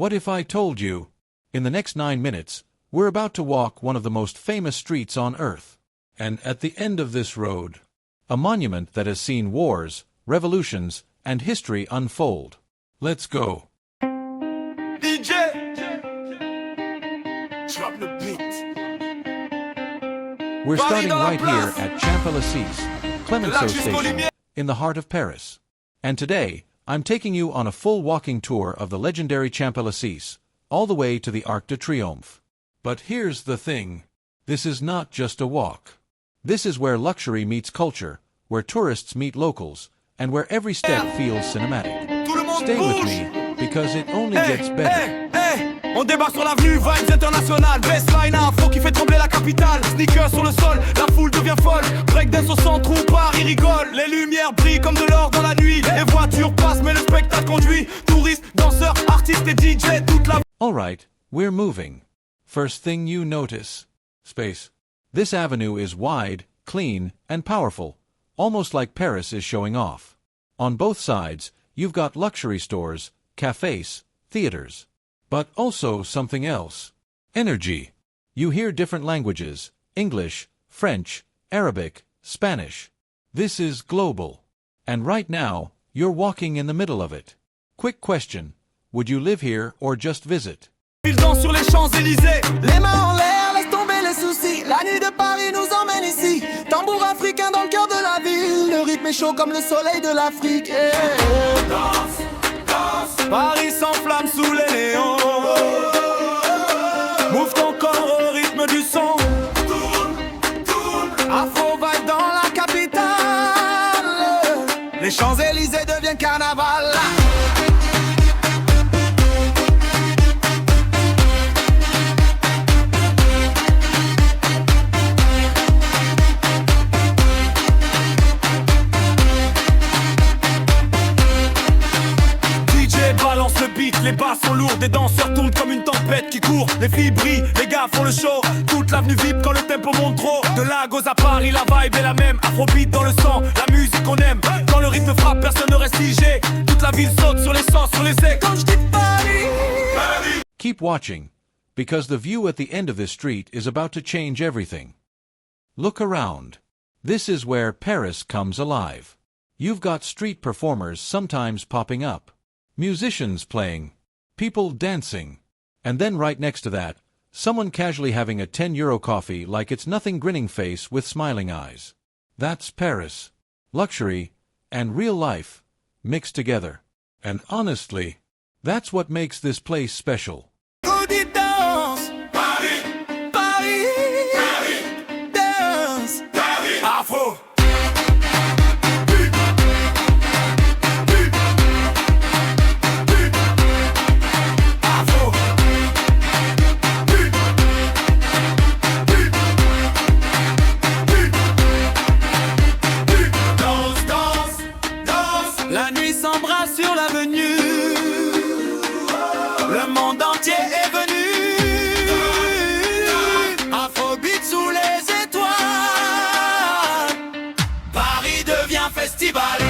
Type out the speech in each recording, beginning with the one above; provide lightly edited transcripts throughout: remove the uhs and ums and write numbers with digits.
What if I told you? In the next 9 minutes, we're about to walk one of the most famous streets on Earth. And at the end of this road, a monument that has seen wars, revolutions, and history unfold. Let's go. DJ, drop the beat. We're starting right here at Champs-Élysées, Clemenceau Station, in the heart of Paris. And today, I'm taking you on a full walking tour of the legendary Champs-Élysées, all the way to the Arc de Triomphe. But here's the thing. This is not just a walk. This is where luxury meets culture, where tourists meet locals, and where every step feels cinematic. Stay with me, because it only gets better. On débarque sur l'avenue, vibes internationales. Baseline, info qui fait trembler la capitale. Sneakers sur le sol, la foule devient folle. Breakdance au centre où Paris rigole. Les lumières brillent comme de l'or dans la nuit. Les voitures passent, mais le spectacle conduit. Touristes, danseurs, artistes et DJ, toute la... Alright, we're moving. First thing you notice. Space. This avenue is wide, clean, and powerful, almost like Paris is showing off. On both sides, you've got luxury stores, cafes, theaters. But also something else. Energy. You hear different languages, English, French, Arabic, Spanish. This is global. And right now, you're walking in the middle of it. Quick question. Would you live here or just visit? Ils dansent sur les Champs-Élysées. Les mains en l'air, laisse tomber les soucis. La nuit de Paris nous emmène ici. Tambour africain dans le cœur de la ville. Le rythme est chaud comme le soleil de l'Afrique. Danse, danse. Paris s'enflamme sous les néons. Mouve ton corps au rythme du son. Tourne, tourne. Afro vibe dans la capitale. Les Champs-Élysées deviennent carnaval. Les basses sont lourdes, les danseurs tournent comme une tempête qui court. Les filles brillent, les gars font le show. Toute l'avenue vibre quand le tempo monte trop. De Lagos à Paris, la vibe est la même. Afrobeat dans le sang, la musique qu'on aime. Quand le rythme frappe, personne ne reste figé. Toute la ville saute sur les sens, sur les ailes. Quand je dis Paris. Keep watching, because the view at the end of this street is about to change everything. Look around. This is where Paris comes alive. You've got street performers sometimes popping up. Musicians playing, people dancing, and then right next to that, someone casually having a €10 coffee like it's nothing, grinning face with smiling eyes. That's Paris. Luxury and real life mixed together. And honestly, that's what makes this place special. La nuit s'embrasse sur l'avenue. Le monde entier est venu. Afrobeat sous les étoiles. Paris devient festival.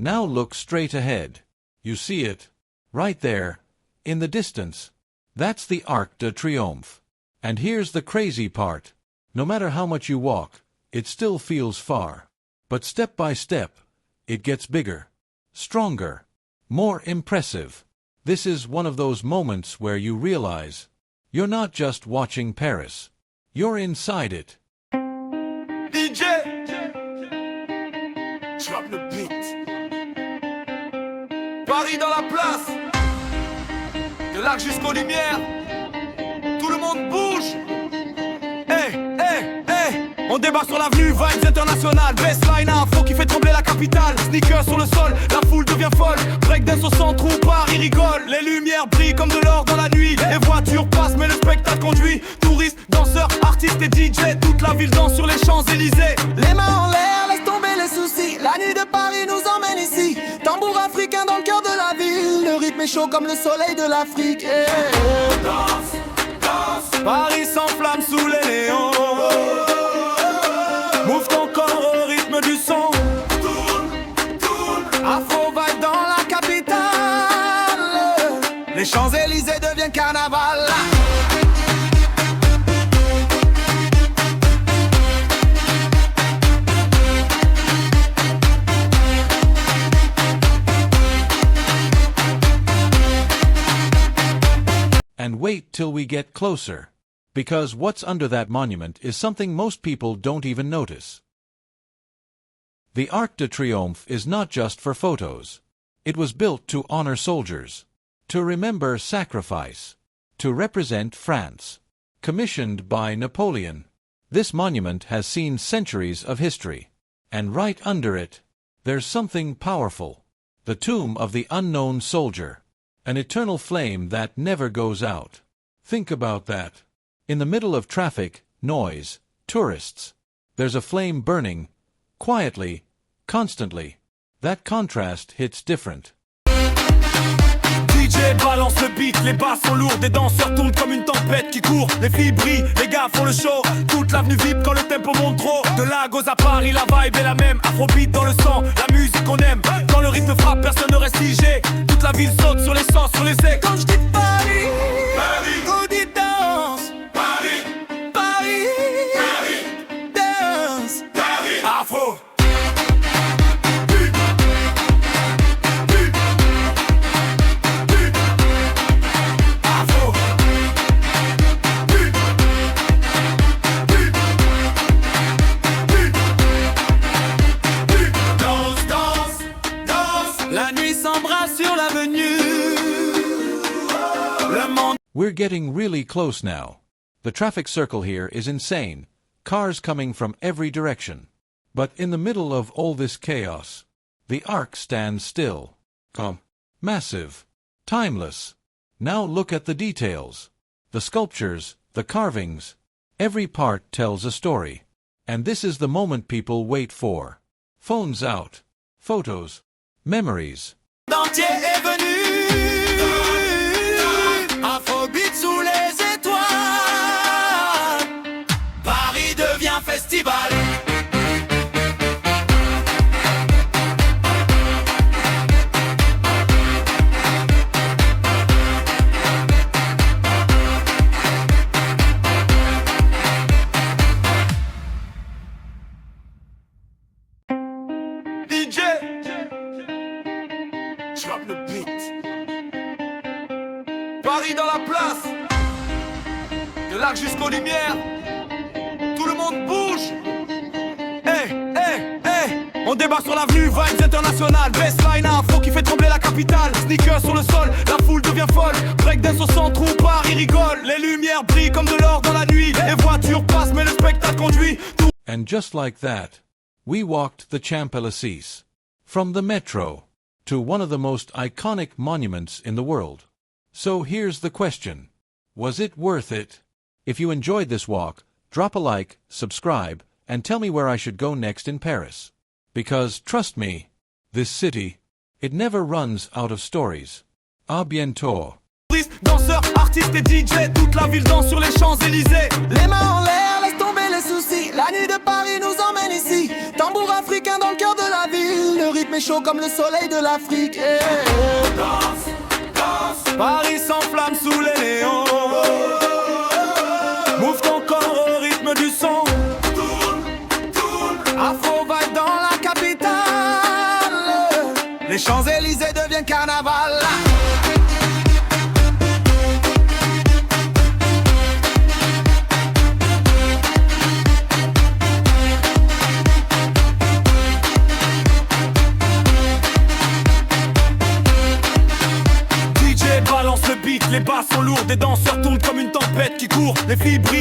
Now look straight ahead. You see it? Right there, in the distance. That's the Arc de Triomphe. And here's the crazy part. No matter how much you walk, it still feels far. But step by step, it gets bigger, stronger, more impressive. This is one of those moments where you realize you're not just watching Paris. You're inside it. DJ, drop the beat. Paris dans la place, de l'Arc jusqu'aux Lumières, tout le monde bouge. Hey, hey, hey. On débarque sur l'avenue, vibes internationales. Baseline, info qui fait trembler la capitale. Sneakers sur le sol, la foule devient folle. Breakdance au centre où Paris rigole. Les lumières brillent comme de l'or dans la nuit. Les voitures passent, mais le spectacle conduit. Touristes, danseurs, artistes et DJ. Toute la ville danse sur les Champs-Élysées. Les mains en l'air, laisse tomber les soucis. La nuit de Paris nous emmène ici. Tambour africain dans le cœur de la ville. Le rythme rythme est chaud comme le soleil de l'Afrique. Danse, danse. Paris s'enflamme sous les néons. Mouve ton corps au rythme du son. Tourne, tourne. Afro vibe dans la capitale. Les Champs-Élysées deviennent carnaval. And wait till we get closer, because what's under that monument is something most people don't even notice. The Arc de Triomphe is not just for photos. It was built to honor soldiers, to remember sacrifice, to represent France. Commissioned by Napoleon, this monument has seen centuries of history. And right under it, there's something powerful. The tomb of the unknown soldier. An eternal flame that never goes out. Think about that. In the middle of traffic, noise, tourists, there's a flame burning, quietly, constantly. That contrast hits different. DJ balance le beat, les basses sont lourdes, des danseurs tournent comme une tempête qui court. Les filles brillent, les gars font le show, toute l'avenue vibre quand le tempo monte trop. De Lagos à Paris, la vibe est la même, afrobeat dans le sang, la musique qu'on aime. Quand le rythme frappe, personne ne reste figé. Toute la ville saute sur les sens, sur les ailes. Quand je dis Paris, Paris, on dit danse. Paris, Paris, Paris, danse. Paris, afro. We're getting really close now. The traffic circle here is insane, cars coming from every direction. But in the middle of all this chaos, the Arc stands still. Calm. Massive. Timeless. Now look at the details. The sculptures, the carvings. Every part tells a story. And this is the moment people wait for. Phones out. Photos. Memories. L'entier est venu. Afrobeat sous les étoiles. Paris devient festival. DJ, drop le beat. Paris dans la place, de l'Arc jusqu'aux Lumières, tout le monde bouge. Hey, hey, hey, on débat sur l'avenue, vibes internationales, baseline afro qui fait trembler la capitale. Sneakers sur le sol, la foule devient folle. Breakdance au centre où Paris rigole. Les lumières brillent comme de l'or dans la nuit. Les voitures passent mais le spectacle conduit. And just like that, we walked the Champs-Élysées. From the metro to one of the most iconic monuments in the world. So here's the question. Was it worth it? If you enjoyed this walk, drop a like, subscribe, and tell me where I should go next in Paris. Because, trust me, this city, it never runs out of stories. À bientôt. Danseurs, artistes et DJ, toute la ville danse sur les Champs-Élysées. Les mains en l'air, laisse tomber les soucis. La nuit de Paris nous emmène ici. Tambour africain dans le cœur de la ville. Le rythme est chaud comme le soleil de l'Afrique. Danse, danse. Paris s'enflamme sous les néons. Mouve ton corps au rythme du son. Tourne, tourne. Afro vibe dans la capitale. Les Champs-Élysées deviennent carnaval. Les basses sont lourdes, des danseurs tournent comme une tempête qui court. Les filles brillent.